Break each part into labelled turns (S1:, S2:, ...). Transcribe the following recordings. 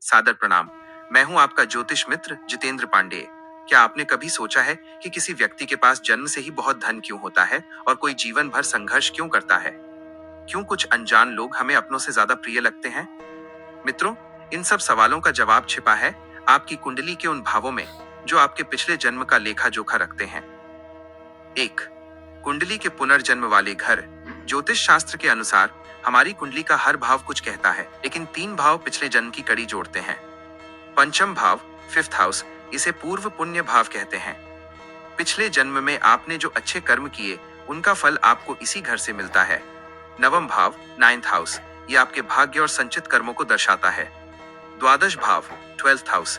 S1: सादर प्रणाम। मैं हूं आपका ज्योतिष मित्र जितेंद्र पांडे। क्या आपने कभी सोचा है कि किसी व्यक्ति के पास जन्म से ही बहुत धन क्यों होता है और कोई जीवन भर संघर्ष क्यों करता है? क्यों कुछ अनजान लोग हमें अपनों से ज्यादा प्रिय लगते हैं? मित्रों, इन सब सवालों का जवाब छिपा है आपकी कुंडली के उन भावों में जो आपके पिछले जन्म का लेखा जोखा रखते हैं। एक, कुंडली के पुनर्जन्म वाले घर। ज्योतिष शास्त्र के अनुसार हमारी कुंडली का हर भाव कुछ कहता है, लेकिन 3 भाव पिछले जन्म की कड़ी जोड़ते हैं। पंचम भाव, 5th हाउस, इसे पूर्व पुण्य भाव कहते हैं। पिछले जन्म में आपने जो अच्छे कर्म किए उनका फल आपको इसी घर से मिलता है। नवम भाव, 9th हाउस, ये आपके भाग्य और संचित कर्मों को दर्शाता है। द्वादश भाव, 12th हाउस,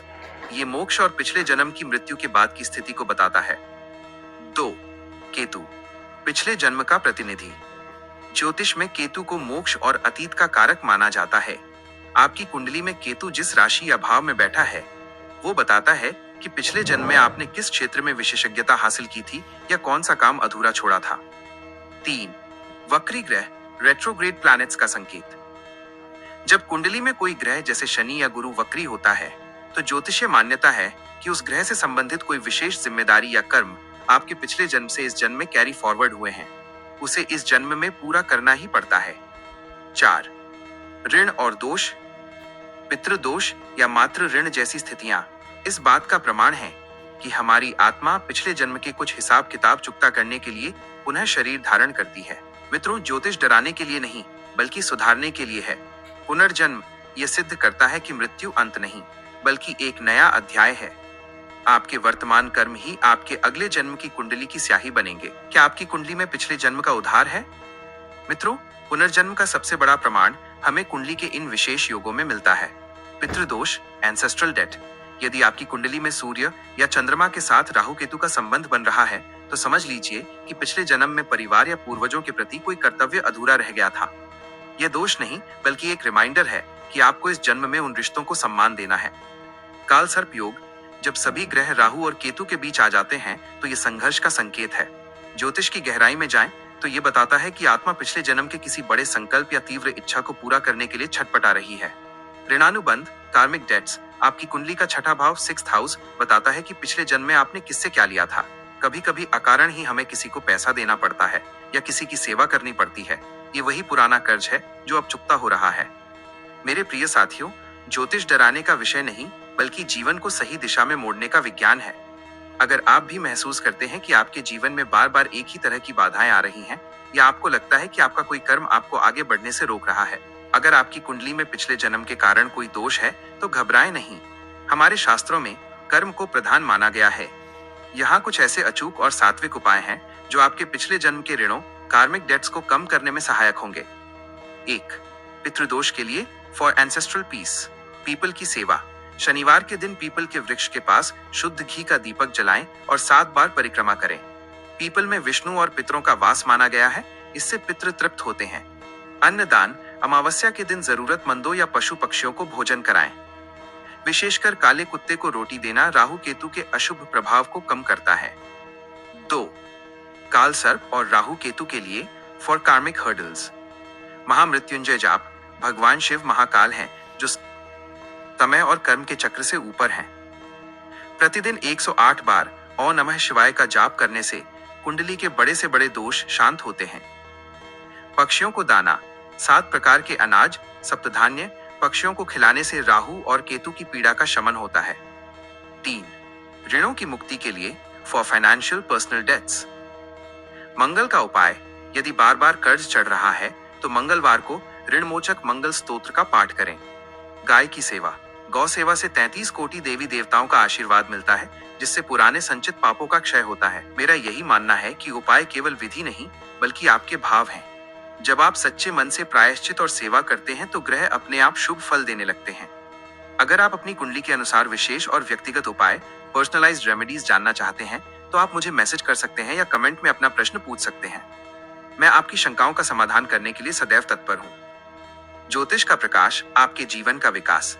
S1: ये मोक्ष और पिछले जन्म की मृत्यु के बाद की स्थिति को बताता है। 2, केतु, पिछले जन्म का प्रतिनिधि। ज्योतिष में केतु को मोक्ष और अतीत का कारक माना जाता है। आपकी कुंडली में केतु जिस राशि या भाव में बैठा है वो बताता है कि पिछले जन्म में आपने किस क्षेत्र में विशेषज्ञता हासिल की थी या कौन सा काम अधूरा छोड़ा था। 3, वक्री ग्रह, रेट्रोग्रेड प्लैनेट्स का संकेत। जब कुंडली में कोई ग्रह जैसे शनि या गुरु वक्री होता है तो ज्योतिषीय मान्यता है कि उस ग्रह से संबंधित कोई विशेष जिम्मेदारी या कर्म आपके पिछले जन्म से इस जन्म में कैरी फॉरवर्ड हुए हैं, उसे इस जन्म में पूरा करना ही पड़ता है। 4, ऋण और दोष, पितृदोष या मातृ ऋण जैसी स्थितियां इस बात का प्रमाण है कि हमारी आत्मा पिछले जन्म के कुछ हिसाब किताब चुकता करने के लिए पुनः शरीर धारण करती है। मित्रों, ज्योतिष डराने के लिए नहीं बल्कि सुधारने के लिए है। पुनर्जन्म यह सिद्ध करता है कि मृत्यु अंत नहीं बल्कि एक नया अध्याय है। आपके वर्तमान कर्म ही आपके अगले जन्म की कुंडली की स्याही बनेंगे। क्या आपकी कुंडली में पिछले जन्म का उद्धार है? मित्रों, पुनर्जन्म का सबसे बड़ा प्रमाण हमें कुंडली के इन विशेष योगों में मिलता है। पितृदोष, एंसेस्ट्रल डेट। यदि आपकी कुंडली में सूर्य या चंद्रमा के साथ राहु केतु का संबंध बन रहा है तो समझ लीजिए कि पिछले जन्म में परिवार या पूर्वजों के प्रति कोई कर्तव्य अधूरा रह गया था। यह दोष नहीं बल्कि एक रिमाइंडर है कि आपको इस जन्म में उन रिश्तों को सम्मान देना है। काल सर्प योग, जब सभी ग्रह राहु और केतु के बीच आ जाते हैं तो यह संघर्ष का संकेत है। ज्योतिष की गहराई में जाएं तो यह बताता है कि आत्मा पिछले जन्म के किसी बड़े संकल्प या तीव्र इच्छा को पूरा करने के लिए छटपटा रही है। ऋणानुबंध, कार्मिक डेट्स, आपकी कुंडली का 6ठा भाव, 6th हाउस, बताता है कि पिछले जन्म में आपने किससे क्या लिया था। कभी कभी अकारण ही हमें किसी को पैसा देना पड़ता है या किसी की सेवा करनी पड़ती है। ये वही पुराना कर्ज है जो अब चुकता हो रहा है। मेरे प्रिय साथियों, ज्योतिष डराने का विषय नहीं बल्कि जीवन को सही दिशा में मोड़ने का विज्ञान है। अगर आप भी महसूस करते हैं कि आपके जीवन में बार बार एक ही तरह की बाधाएं आ रही हैं या आपको लगता है कि आपका कोई कर्म आपको आगे बढ़ने से रोक रहा है, अगर आपकी कुंडली में पिछले जन्म के कारण कोई दोष है तो घबराएं नहीं। हमारे शास्त्रों में कर्म को प्रधान माना गया है। यहाँ कुछ ऐसे अचूक और सात्विक उपाय हैं जो आपके पिछले जन्म के ऋणों, कार्मिक डेट्स को कम करने में सहायक होंगे। 1, पितृदोष के लिए फॉर एंसेस्ट्रल पीस, पीपल की सेवा। शनिवार के दिन पीपल के वृक्ष के पास शुद्ध घी का दीपक जलाएं और 7 बार परिक्रमा करें। पीपल में विष्णु और पितरों का वास माना गया है, इससे पितृ तृप्त होते हैं। अन्नदान, अमावस्या के दिन जरूरतमंदों या पशु पक्षियों को भोजन कराएं। विशेषकर काले कुत्ते को रोटी देना राहु केतु के अशुभ प्रभाव को कम करता है। 2, काल सर्प और राहु केतु के लिए फॉर कार्मिक हर्डल्स, महामृत्युंजय जाप। भगवान शिव महाकाल हैं जो समय और कर्म के चक्र से ऊपर हैं। प्रतिदिन 108 बार ओम नमः शिवाय का जाप करने से कुंडली के बड़े से बड़े दोष शांत होते हैं। पक्षियों को दाना, 7 प्रकार के अनाज, सप्तधान्य पक्षियों को खिलाने से राहु और केतु की पीड़ा का शमन होता है। 3, ऋणों की मुक्ति के लिए फॉर फाइनेंशियल पर्सनल डेट्स, मंगल का उपाय। यदि बार बार कर्ज चढ़ रहा है तो मंगलवार को ऋणमोचक मंगल स्तोत्र का पाठ करें। गाय की सेवा, गौ सेवा से 33 कोटि देवी देवताओं का आशीर्वाद मिलता है जिससे पुराने संचित पापों का क्षय होता है। मेरा यही मानना है कि उपाय केवल विधि नहीं बल्कि आपके भाव हैं। जब आप सच्चे मन से प्रायश्चित और सेवा करते हैं तो ग्रह अपने आप शुभ फल देने लगते हैं। अगर आप अपनी कुंडली के अनुसार विशेष और व्यक्तिगत उपाय, पर्सनलाइज्ड रेमेडीज जानना चाहते हैं तो आप मुझे मैसेज कर सकते हैं या कमेंट में अपना प्रश्न पूछ सकते हैं। मैं आपकी शंकाओं का समाधान करने के लिए सदैव तत्पर हूँ। ज्योतिष का प्रकाश, आपके जीवन का विकास।